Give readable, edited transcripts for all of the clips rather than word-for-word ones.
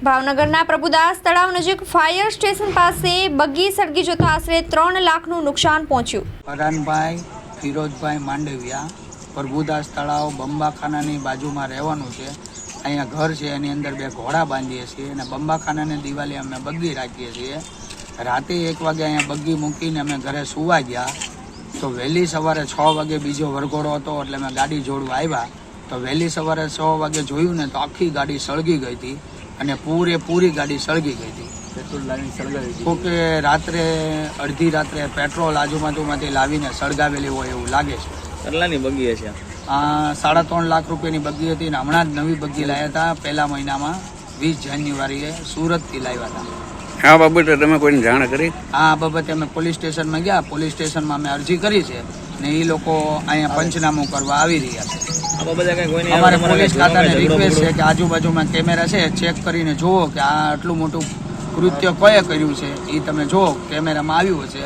ભાવનગરના પ્રભુદાસ તળાવ નજીક ફાયર સ્ટેશન પાસે બગ્ગી સળગી જતા આશરે 3 લાખનું નુકસાન પહોંચ્યું. પરાનભાઈ ફિરોજભાઈ માંડવિયા, પ્રભુદાસ તળાવ બંબાખાનાની બાજુમાં રહેવાનું છે. અહીંયા ઘર છે, એની અંદર 2 ઘોડા બાંધીએ છીએ અને બંબાખાનાની દિવાલે અમે બગ્ગી રાખીએ છીએ. રાતે 1 વાગે અહીંયા બગ્ગી મૂકીને અમે ઘરે સુવા ગયા તો વહેલી સવારે 6 વાગે બીજો વરઘોડો હતો એટલે અમે ગાડી જોડવા આવ્યા તો વહેલી સવારે 6 વાગે જોયું ને તો આખી ગાડી સળગી ગઈ હતી અને પૂરી ગાડી સળગી ગઈ હતી. પેટ્રોલ લાવીને સળગાવી તો કે રાત્રે અડધી રાત્રે પેટ્રોલ આજુબાજુમાંથી લાવીને સળગાવેલી હોય એવું લાગે છે. કેટલાની બગી છે? આ 3.5 લાખ રૂપિયાની બગ્ગી હતી ને હમણાં જ નવી બગ્ગી લાવ્યા હતા પહેલા મહિનામાં 20 જાન્યુઆરીએ સુરતથી લાવ્યા હતા. આ બાબતે તમે કોઈને જાણ કરી? આ બાબતે અમે પોલીસ સ્ટેશનમાં ગયા. પોલીસ સ્ટેશનમાં અમે અરજી કરી છે ને એ લોકો અહીંયા પંચનામું કરવા આવી રહ્યા છે. અમારે પોલીસ ખાતાને રિક્વેસ્ટ છે કે આજુબાજુમાં કેમેરા છે ચેક કરીને જુઓ કે આ આટલું મોટું કૃત્ય કોએ કર્યું છે એ તમે જુઓ કેમેરામાં આવ્યું હશે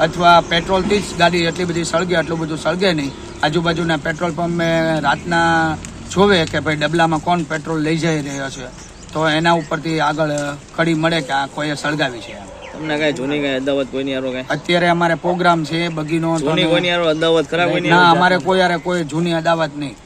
અથવા પેટ્રોલથી જ ગાડી એટલી બધી સળગે આટલું બધું સળગે નહીં. આજુબાજુના પેટ્રોલ પંપે રાતના જોવે કે ભાઈ ડબલામાં કોણ પેટ્રોલ લઈ જઈ રહ્યો છે તો એના ઉપરથી આગળ કડી મળે કે આ કોઈએ સળગાવી છે. તમને કઈ જૂની કઈ અદાવત કોઈની આરો કઈ? અત્યારે અમારે પ્રોગ્રામ છે બગીનો. જૂની કોઈની આરો અદાવત ખરા કોઈની? ના, અમારે કોઈ જૂની અદાવત નહીં.